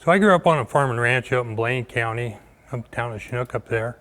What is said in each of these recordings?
So I grew up on a farm and ranch up in Blaine County, up town of Chinook up there,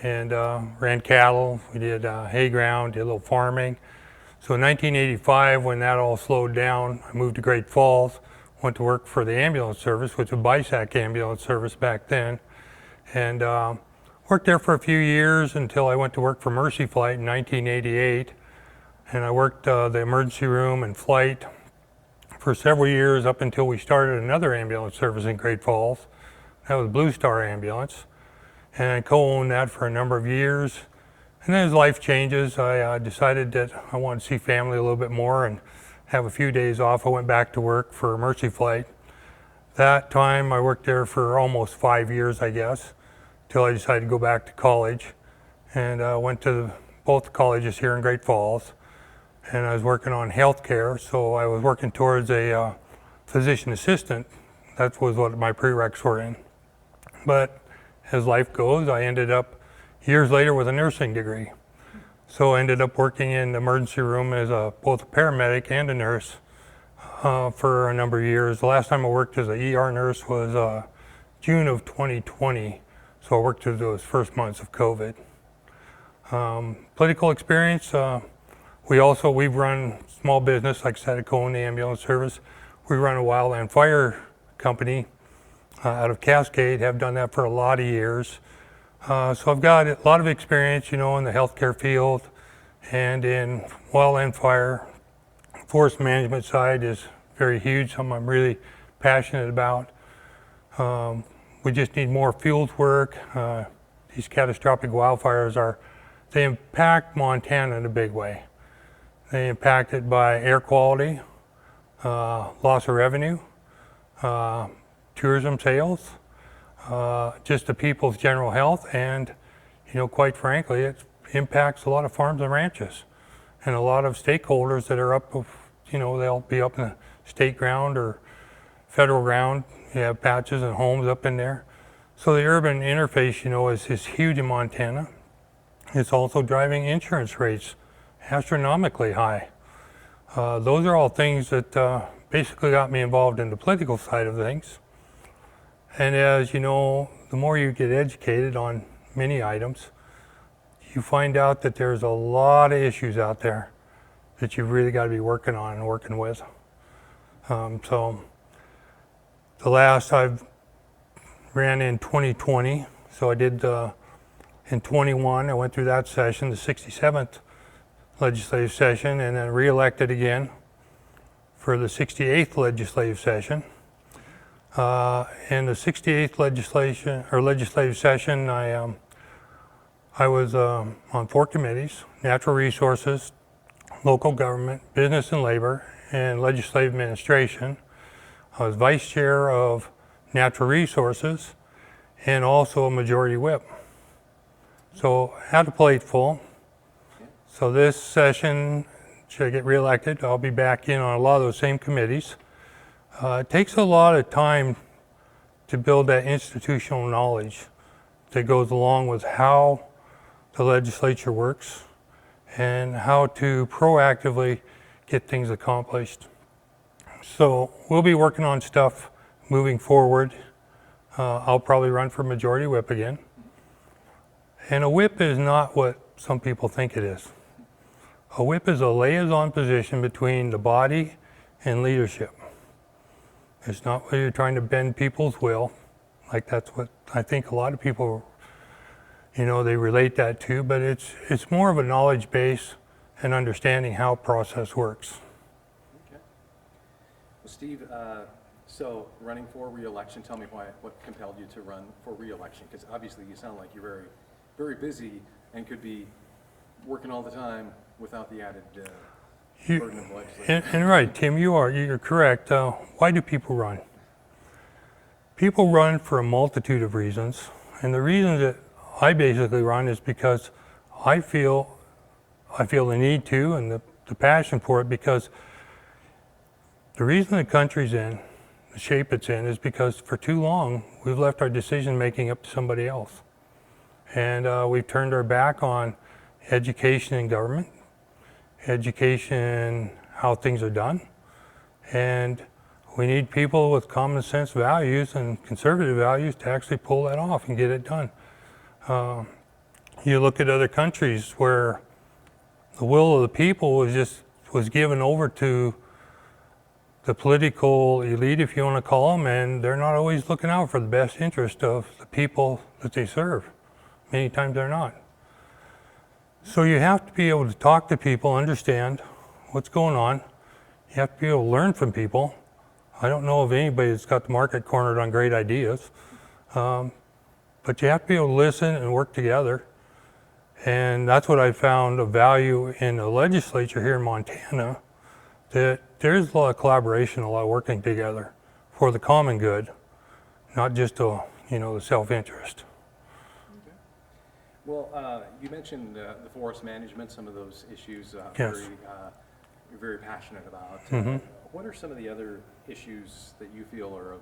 and ran cattle. We did hay ground, did a little farming. So in 1985, when that all slowed down, I moved to Great Falls, went to work for the ambulance service, which was BISAC ambulance service back then, and worked there for a few years until I went to work for Mercy Flight in 1988. And I worked the emergency room and flight for several years up until we started another ambulance service in Great Falls. That was Blue Star Ambulance. And I co-owned that for a number of years. And then as life changes, I decided that I wanted to see family a little bit more and have a few days off. I went back to work for Mercy Flight. That time I worked there for almost 5 years, I guess, till I decided to go back to college. And went to both colleges here in Great Falls. And I was working on healthcare, so I was working towards a physician assistant. That was what my prereqs were in. But as life goes, I ended up years later with a nursing degree. So I ended up working in the emergency room as both a paramedic and a nurse for a number of years. The last time I worked as an ER nurse was June of 2020. So I worked through those first months of COVID. Political experience, we've run small business, like I said, I co-own the ambulance service. We run a wildland fire company out of Cascade, have done that for a lot of years. So I've got a lot of experience, in the healthcare field and in wildland fire. Forest management side is very huge, something I'm really passionate about. We just need more field work. These catastrophic wildfires they impact Montana in a big way. They impact it by air quality, loss of revenue, tourism sales, just the people's general health, and quite frankly, it impacts a lot of farms and ranches and a lot of stakeholders that are they'll be up in the state ground or federal ground. You have patches and homes up in there. So the urban interface, is huge in Montana. It's also driving insurance rates astronomically high. Those are all things that basically got me involved in the political side of things. And as you know, the more you get educated on many items, you find out that there's a lot of issues out there that you've really got to be working on and working with. So the last I've ran in 2020, so I did in 21, I went through that session, the 67th legislative session, and then re-elected again for the 68th legislative session. In the 68th legislative session, I was on 4 committees: natural resources, local government, business and labor, and legislative administration. I was vice chair of natural resources and also a majority whip. So I had a plate full. So this session, should I get reelected, I'll be back in on a lot of those same committees. It takes a lot of time to build that institutional knowledge that goes along with how the legislature works and how to proactively get things accomplished. So we'll be working on stuff moving forward. I'll probably run for majority whip again. And a whip is not what some people think it is. A whip is a liaison position between the body and leadership. It's not where you're trying to bend people's will, like that's what I think a lot of people, they relate that to, but it's more of a knowledge base and understanding how a process works. Okay. Well, Steve, so running for re-election, tell me what compelled you to run for re-election, because obviously you sound like you're very, very busy and could be working all the time without the added burden of legislation. And right, Tim, you're correct. Why do people run? People run for a multitude of reasons, and the reason that I basically run is because I feel the need to and the passion for it, because the reason the country's in the shape it's in is because for too long we've left our decision making up to somebody else, and we've turned our back on education in government, education, how things are done, and We need people with common sense values and conservative values to actually pull that off and get it done. You look at other countries where the will of the people was given over to the political elite, if you want to call them, and they're not always looking out for the best interest of the people that they serve. Many times they're not. So you have to be able to talk to people, understand what's going on. You have to be able to learn from people. I don't know of anybody that's got the market cornered on great ideas. But you have to be able to listen and work together. And that's what I found of value in the legislature here in Montana, that there's a lot of collaboration, a lot of working together for the common good, not just the self-interest. Okay. Well, you mentioned the forest management, some of those issues Yes. you're very passionate about. Mhm. What are some of the other issues that you feel are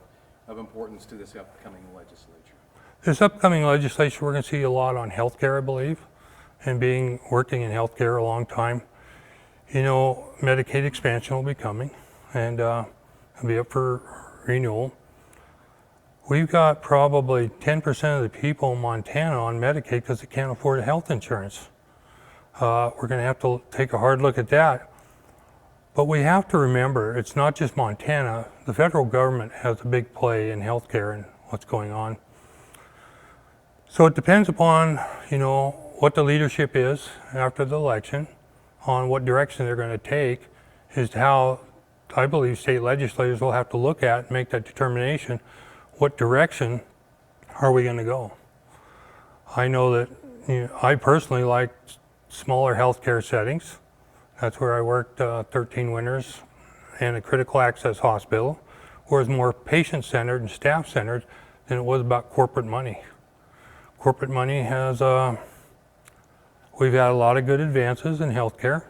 of importance to this upcoming legislature? This upcoming legislature, we're going to see a lot on healthcare, I believe, and working in healthcare a long time. Medicaid expansion will be coming, and it'll be up for renewal. We've got probably 10% of the people in Montana on Medicaid because they can't afford health insurance. We're going to have to take a hard look at that. But we have to remember, it's not just Montana. The federal government has a big play in healthcare and what's going on. So it depends upon, what the leadership is after the election, on what direction they're going to take, is how I believe state legislators will have to look at and make that determination. What direction are we going to go? I know that I personally like smaller healthcare settings. That's where I worked 13 winters in a critical access hospital, where it's more patient-centered and staff-centered than it was about corporate money. Corporate money we've had a lot of good advances in healthcare,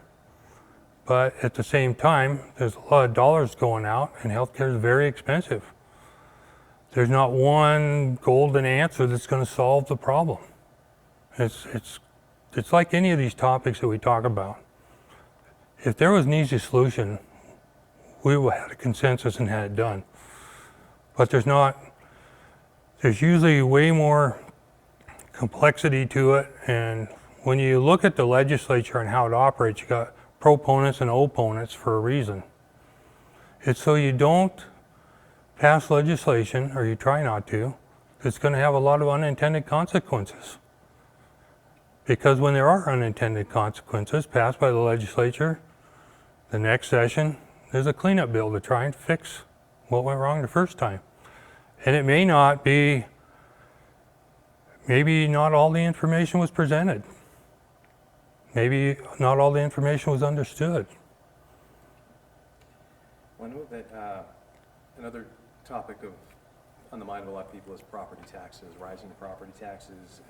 but at the same time, there's a lot of dollars going out, and healthcare is very expensive. There's not one golden answer that's going to solve the problem. It's like any of these topics that we talk about. If there was an easy solution, we would have had a consensus and had it done. But there's not. There's usually way more complexity to it, and when you look at the legislature and how it operates, you got proponents and opponents for a reason. It's so you don't pass legislation, or you try not to, that's going to have a lot of unintended consequences. Because when there are unintended consequences passed by the legislature, the next session, there's a cleanup bill to try and fix what went wrong the first time. And it may not be, maybe not all the information was presented. Maybe not all the information was understood. Well, I know that another topic on the mind of a lot of people is property taxes, rising property taxes.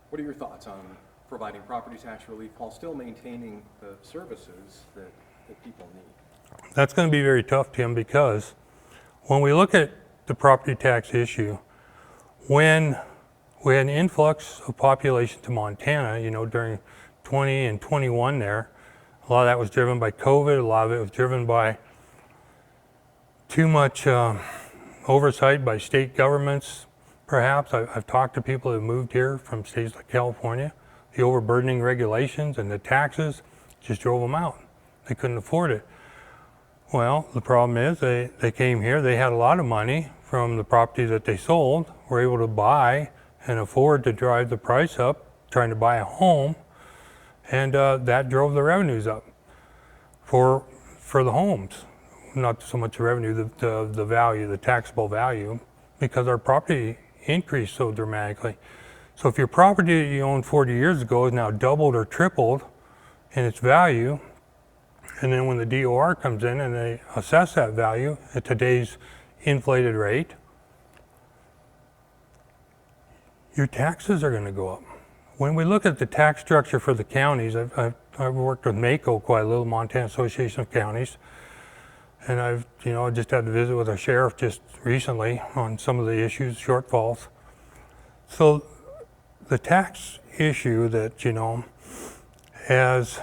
What are your thoughts on providing property tax relief while still maintaining the services that people need? That's going to be very tough, Tim, because when we look at the property tax issue, when we had an influx of population to Montana, during 20 and 21 there, a lot of that was driven by COVID, a lot of it was driven by too much oversight by state governments, perhaps. I've talked to people who moved here from states like California. The overburdening regulations and the taxes just drove them out. They couldn't afford it. Well, the problem is they came here, they had a lot of money from the property that they sold, were able to buy and afford to drive the price up, trying to buy a home, and that drove the revenues up for the homes. Not so much the revenue, the value, the taxable value, because our property increased so dramatically. So if your property that you owned 40 years ago is now doubled or tripled in its value, and then when the DOR comes in and they assess that value at today's inflated rate, your taxes are going to go up. When we look at the tax structure for the counties, I've worked with MACO quite a little, Montana Association of Counties, and I've just had to visit with our sheriff just recently on some of the issues, shortfalls. So the tax issue that, as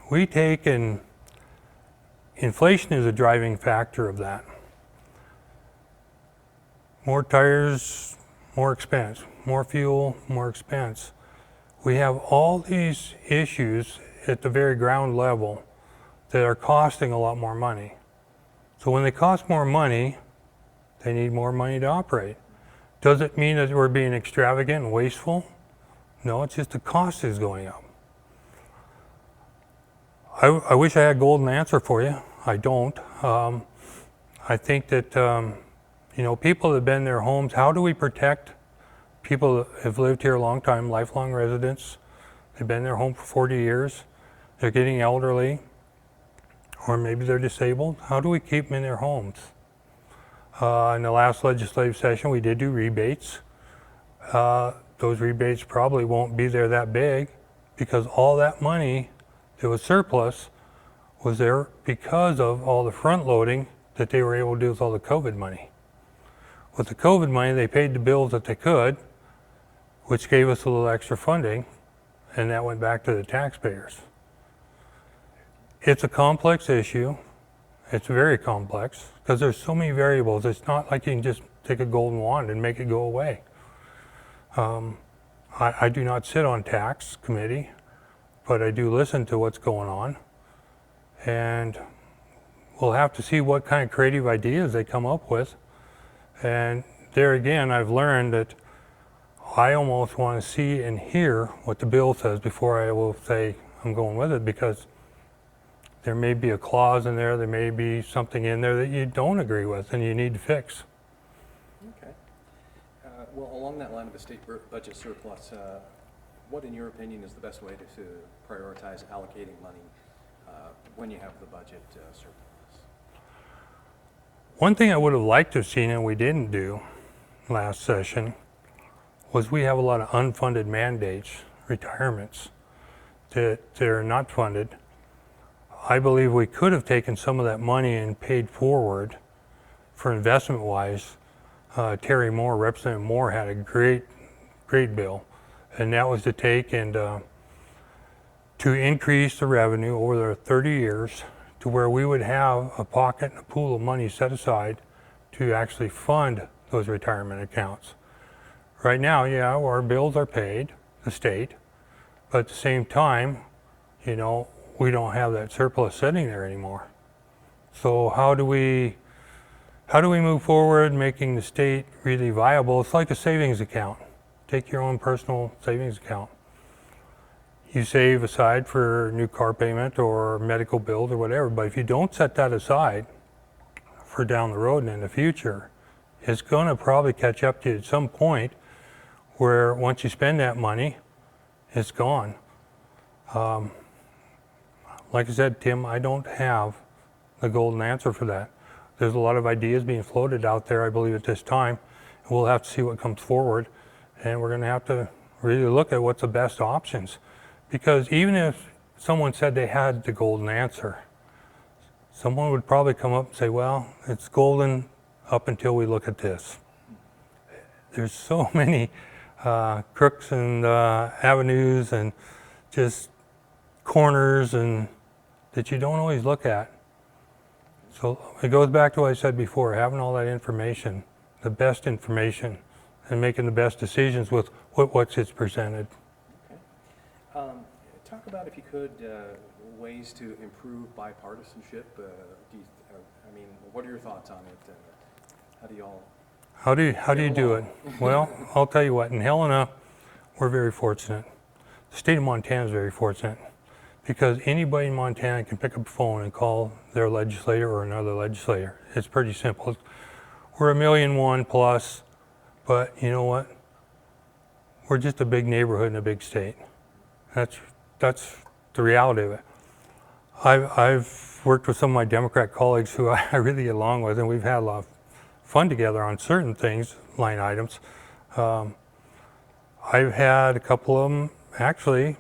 we take, and inflation is a driving factor of that. more tires, more expense, more fuel, more expense. We have all these issues at the very ground level that are costing a lot more money. So when they cost more money, they need more money to operate. Does it mean that we're being extravagant and wasteful? No, it's just the cost is going up. I wish I had a golden answer for you. I don't. I think that, people that have been in their homes, how do we protect people that have lived here a long time, lifelong residents? They've been in their home for 40 years. They're getting elderly, or maybe they're disabled. How do we keep them in their homes? In the last legislative session, we did do rebates. Those rebates probably won't be there that big because all that money that was surplus was there because of all the front loading that they were able to do with all the COVID money. With the COVID money, they paid the bills that they could, which gave us a little extra funding, and that went back to the taxpayers. It's a complex issue. It's very complex because there's so many variables. It's not like you can just take a golden wand and make it go away. I do not sit on tax committee, but I do listen to what's going on, and we'll have to see what kind of creative ideas they come up with. And there again, I've learned that I almost want to see and hear what the bill says before I will say I'm going with it, because there may be a clause in there, there may be something in there that you don't agree with and you need to fix. Okay. Well, along that line of the state budget surplus, what, in your opinion, is the best way to prioritize allocating money when you have the budget surplus? One thing I would have liked to have seen and we didn't do last session was we have a lot of unfunded mandates, retirements, that are not funded. I believe we could have taken some of that money and paid forward for investment-wise. Terry Moore, Representative Moore, had a great bill, and that was to take and to increase the revenue over the 30 years to where we would have a pocket and a pool of money set aside to actually fund those retirement accounts. Right now, yeah, our bills are paid, the state, but at the same time, we don't have that surplus sitting there anymore. So how do we move forward making the state really viable? It's like a savings account. Take your own personal savings account. You save aside for new car payment or medical bills or whatever, but if you don't set that aside for down the road and in the future, it's going to probably catch up to you at some point where once you spend that money, it's gone. Like I said, Tim, I don't have the golden answer for that. There's a lot of ideas being floated out there, I believe, at this time. We'll have to see what comes forward, and we're going to have to really look at what's the best options. Because even if someone said they had the golden answer, someone would probably come up and say, well, it's golden up until we look at this. There's so many crooks and avenues and just corners and that you don't always look at. So it goes back to what I said before, having all that information, the best information, and making the best decisions with what's presented. Okay. Talk about, if you could, ways to improve bipartisanship. What are your thoughts on it? How do you all? How do you do it? Well, I'll tell you what. In Helena, we're very fortunate. The state of Montana is very fortunate because anybody in Montana can pick up a phone and call their legislator or another legislator. It's pretty simple. We're 1,000,001 plus, but you know what? We're just a big neighborhood in a big state. That's the reality of it. I've worked with some of my Democrat colleagues who I really get along with, and we've had a lot of fun together on certain things, line items. I've had a couple of them actually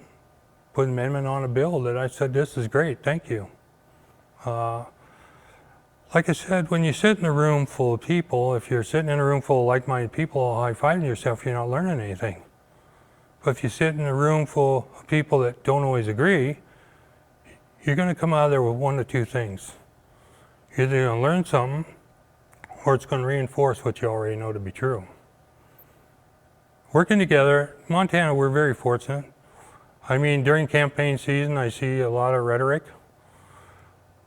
put an amendment on a bill that I said, this is great, thank you. Like I said, when you sit in a room full of people, if you're sitting in a room full of like-minded people all high-fiving yourself, you're not learning anything. But if you sit in a room full of people that don't always agree, you're going to come out of there with one of two things. You're either going to learn something, or it's going to reinforce what you already know to be true. Working together, Montana, we're very fortunate. I mean, during campaign season, I see a lot of rhetoric,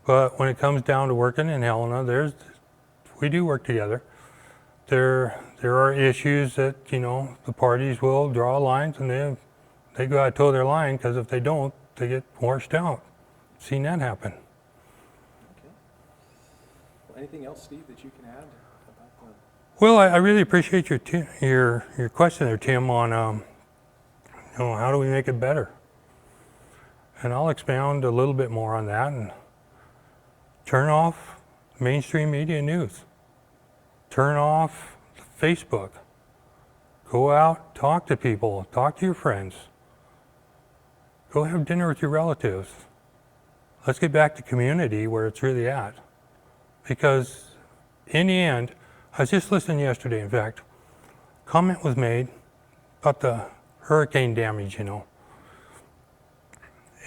but when it comes down to working in Helena, we do work together. There are issues that, you know, the parties will draw lines, and they go out to toe their line, because if they don't, they get washed out. Seen that happen. Okay. Well, anything else, Steve, that you can add about the? Well, I really appreciate your question there, Tim, on you know, how do we make it better? And I'll expound a little bit more on that, and turn off mainstream media news. Turn off Facebook. Go out, talk to people, talk to your friends. Go have dinner with your relatives. Let's get back to community where it's really at. Because in the end, I was just listening yesterday, in fact, comment was made about the hurricane damage, you know.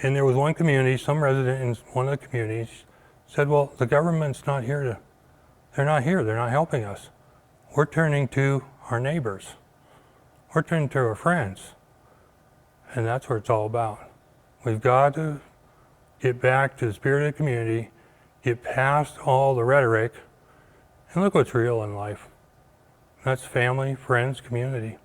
And there was one community, some resident in one of the communities said, well, the government's not here they're not here, they're not helping us. We're turning to our neighbors. We're turning to our friends. And that's what it's all about. We've got to get back to the spirit of the community, get past all the rhetoric, and look what's real in life. That's family, friends, community.